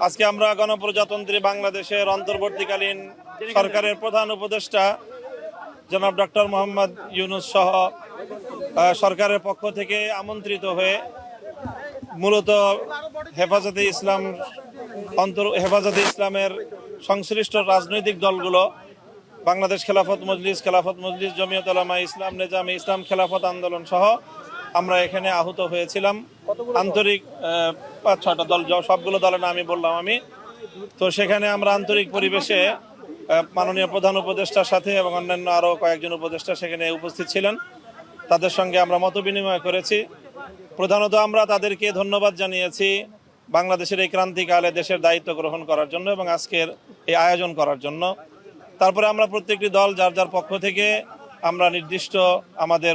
আজকে আমরা গণপ্রজাতন্ত্রী বাংলাদেশের অন্তর্বর্তীকালীন সরকারের প্রধান উপদেষ্টা জনাব ডক্টর মোহাম্মদ ইউনূস সহ সরকারের পক্ষ থেকে আমন্ত্রিত হয়ে মূলত হেফাজতে ইসলামের সংশ্লিষ্ট রাজনৈতিক দলগুলো বাংলাদেশ খেলাফত মজলিস, জমিয়ত উলামা ইসলাম, নেজামে ইসলাম, খেলাফত আন্দোলন সহ আমরা এখানে আহত হয়েছিলাম। আন্তরিক 5-6টা দল, সবগুলো দলের নামই বললাম আমি। তো সেখানে আমরা আন্তরিক পরিবেশে মাননীয় প্রধান উপদেষ্টার সাথে এবং অন্যান্য আরও কয়েকজন উপদেষ্টা সেখানে উপস্থিত ছিলেন। তাদের সঙ্গে আমরা মত বিনিময় করেছি। প্রধানত আমরা তাদেরকে ধন্যবাদ জানিয়েছি বাংলাদেশের এই ক্রান্তিকালে দেশের দায়িত্ব গ্রহণ করার জন্য এবং আজকের এই আয়োজন করার জন্য। তারপরে আমরা প্রত্যেকটি দল যার যার পক্ষ থেকে আমরা নির্দিষ্ট আমাদের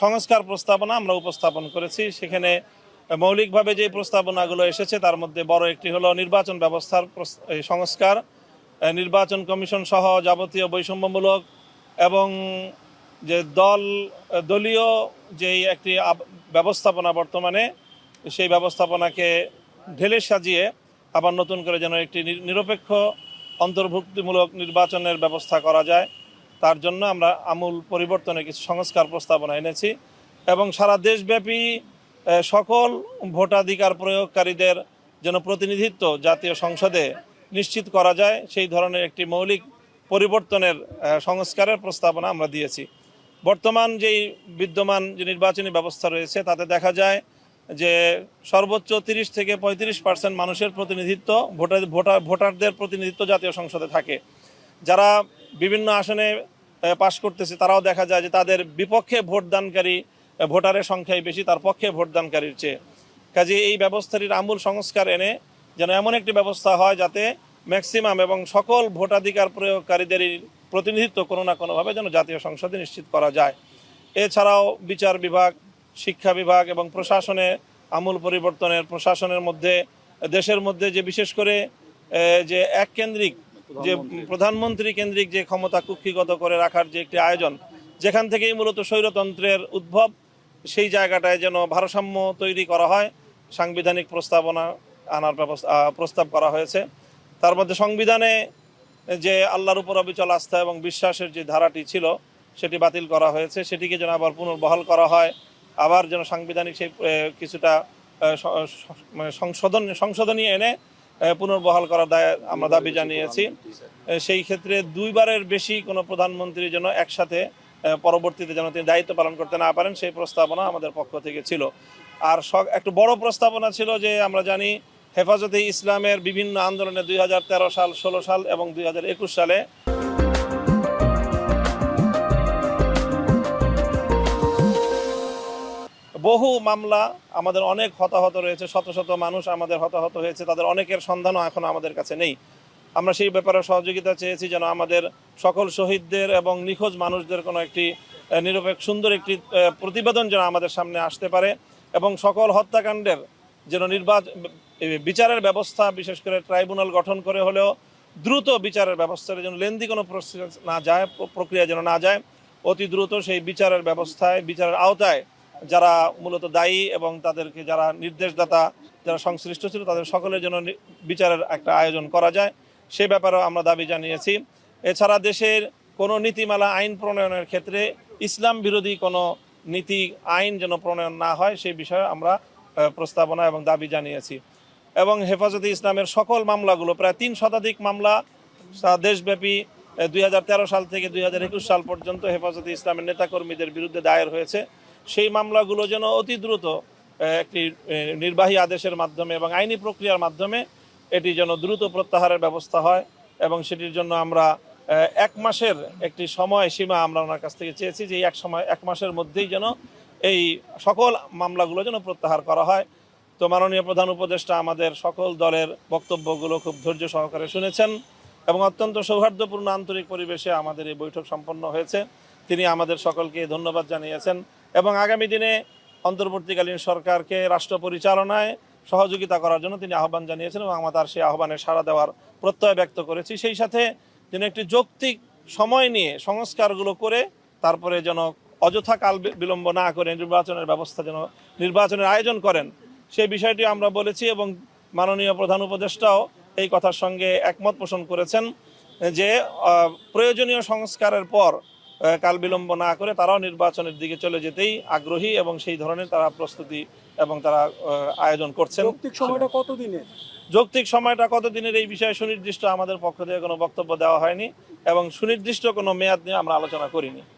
সংস্কার প্রস্তাবনা আমরা উপস্থাপন করেছি। সেখানে মৌলিকভাবে যে প্রস্তাবনাগুলো এসেছে তার মধ্যে বড় একটি হলো নির্বাচন ব্যবস্থার সংস্কার, নির্বাচন কমিশন সহ যাবতীয় বৈষম্যমূলক এবং যে দলীয় যেই একটি ব্যবস্থাপনা বর্তমানে, সেই ব্যবস্থাপনাকে ঢেলে সাজিয়ে আবার নতুন করে যেন একটি নিরপেক্ষ অন্তর্ভুক্তিমূলক নির্বাচনের ব্যবস্থা করা যায়, তার জন্য আমরা আমূল পরিবর্তনের কিছু সংস্কার প্রস্তাবনা এনেছি এবং সারা দেশব্যাপী সকল ভোটাধিকার প্রয়োগকারীদের যেন প্রতিনিধিত্ব জাতীয় সংসদে নিশ্চিত করা যায় সেই ধরনের একটি মৌলিক পরিবর্তনের সংস্কারের প্রস্তাবনা আমরা দিয়েছি। বর্তমান যেই বিদ্যমান যে নির্বাচনী ব্যবস্থা রয়েছে তাতে দেখা যায় যে সর্বোচ্চ 30-35% মানুষের প্রতিনিধিত্ব, ভোটারদের প্রতিনিধিত্ব জাতীয় সংসদে থাকে। যারা বিভিন্ন আসনে পাশ করতেছে তারাও দেখা যায় যে তাদের বিপক্ষে ভোটদানকারী ভোটারের সংখ্যাই বেশি তার পক্ষে ভোটদানকারীর চেয়ে। কাজে এই ব্যবস্থাটির আমূল সংস্কার এনে যেন এমন একটি ব্যবস্থা হয় যাতে ম্যাক্সিমাম এবং সকল ভোটাধিকার প্রয়োগকারীদেরই প্রতিনিধিত্ব কোনো না কোনোভাবে যেন জাতীয় সংসদে নিশ্চিত করা যায়। এছাড়াও বিচার বিভাগ, শিক্ষা বিভাগ এবং প্রশাসনে আমূল পরিবর্তনের, প্রশাসনের মধ্যে দেশের মধ্যে যে বিশেষ করে যে এককেন্দ্রিক যে প্রধানমন্ত্রী কেন্দ্রিক যে ক্ষমতা কুক্ষিগত করে রাখার যে একটি আয়োজন, যেখান থেকেই মূলত স্বৈরতন্ত্রের উদ্ভব, সেই জায়গাটায় যেন ভারসাম্য তৈরি করা হয়, সাংবিধানিক প্রস্তাবনা আনার প্রস্তাব করা হয়েছে। তার মধ্যে সংবিধানে যে আল্লাহর উপর অবিচল আস্থা এবং বিশ্বাসের যে ধারাটি ছিল সেটি বাতিল করা হয়েছে, সেটিকে যেন আবার পুনর্বহাল করা হয়, আবার যেন সাংবিধানিক সেই কিছুটা সংশোধনী এনে পুনর্বহাল করার আমরা দাবি জানিয়েছি। সেই ক্ষেত্রে 2বারের বেশি কোনো প্রধানমন্ত্রী যেন একসাথে পরবর্তীতে যেন তিনি দায়িত্ব পালন করতে না পারেন সেই প্রস্তাবনা আমাদের পক্ষ থেকে ছিল। আর একটু বড় প্রস্তাবনা ছিল যে আমরা জানি হেফাজতে ইসলামের বিভিন্ন আন্দোলনে 2013 সাল, 16 সাল এবং 2021 সালে বহু মামলা, আমাদের অনেক হতাহত রয়েছে, শত শত মানুষ আমাদের হতাহত হয়েছে, তাদের অনেকের সন্ধানও এখনও আমাদের কাছে নেই। আমরা সেই ব্যাপারে সহযোগিতা চেয়েছি যেন আমাদের সকল শহীদদের এবং নিখোঁজ মানুষদের কোনো একটি নিরপেক্ষ সুন্দর একটি প্রতিবেদন যেন আমাদের সামনে আসতে পারে এবং সকল হত্যাকাণ্ডের যেন বিচারের ব্যবস্থা, বিশেষ করে ট্রাইব্যুনাল গঠন করে হলেও দ্রুত বিচারের ব্যবস্থার যেন লেন্দি কোনো প্রক্রিয়া যেন না যায়, অতি দ্রুত সেই বিচারের ব্যবস্থায়, বিচারের আওতায় যারা মূলত দায়ী এবং তাদেরকে যারা নির্দেশদাতা, যারা সংশ্লিষ্ট ছিল তাদের সকলের জন্য বিচারের একটা আয়োজন করা যায়, সে ব্যাপারেও আমরা দাবি জানিয়েছি। এছাড়া দেশের কোনো নীতিমালা আইন প্রণয়নের ক্ষেত্রে ইসলাম বিরোধী কোনো নীতি আইন যেন প্রণয়ন না হয় সেই বিষয়ে আমরা প্রস্তাবনা এবং দাবি জানিয়েছি। এবং হেফাজতে ইসলামের সকল মামলাগুলো, প্রায় 3 শতাধিক মামলা দেশব্যাপী 2013 সাল থেকে 2021 সাল পর্যন্ত হেফাজতে ইসলামের নেতাকর্মীদের বিরুদ্ধে দায়ের হয়েছে, সেই মামলাগুলো যেন অতি দ্রুত একটি নির্বাহী আদেশের মাধ্যমে এবং আইনি প্রক্রিয়ার মাধ্যমে এটি যেন দ্রুত প্রত্যাহারের ব্যবস্থা হয় এবং সেটির জন্য আমরা 1 মাসের একটি সময় সীমা আমরা ওনার কাছ থেকে চেয়েছি যে এই 1 মাসের মধ্যেই যেন এই সকল মামলাগুলো যেন প্রত্যাহার করা হয়। তো মাননীয় প্রধান উপদেষ্টা আমাদের সকল দলের বক্তব্যগুলো খুব ধৈর্য সহকারে শুনেছেন এবং অত্যন্ত সৌহার্দ্যপূর্ণ আন্তরিক পরিবেশে আমাদের এই বৈঠক সম্পন্ন হয়েছে। তিনি আমাদের সকলকে ধন্যবাদ জানিয়েছেন এবং আগামী দিনে অন্তর্বর্তীকালীন সরকারকে রাষ্ট্র পরিচালনায় সহযোগিতা করার জন্য তিনি আহ্বান জানিয়েছেন এবং আমরা তার সেই আহ্বানে সাড়া দেওয়ার প্রত্যয় ব্যক্ত করেছি। সেই সাথে তিনি একটি যৌক্তিক সময় নিয়ে সংস্কারগুলো করে তারপরে যেন অযথা কাল বিলম্ব না করে নির্বাচনের ব্যবস্থা যেন নির্বাচনের আয়োজন করেন সেই বিষয়টি আমরা বলেছি এবং মাননীয় প্রধান উপদেষ্টাও এই কথার সঙ্গে একমত পোষণ করেছেন যে প্রয়োজনীয় সংস্কারের পর কাল বিলম্ব না করে তারাও নির্বাচনের দিকে চলে যেতেই আগ্রহী এবং সেই ধরনের তারা প্রস্তুতি এবং তারা আয়োজন করছেন। যৌক্তিক সময়টা কতদিনের? যৌক্তিক সময়টা কতদিনের এই বিষয়ে সুনির্দিষ্ট আমাদের পক্ষ থেকে কোনো বক্তব্য দেওয়া হয়নি এবং সুনির্দিষ্ট কোনো মেয়াদ নিয়ে আমরা আলোচনা করিনি।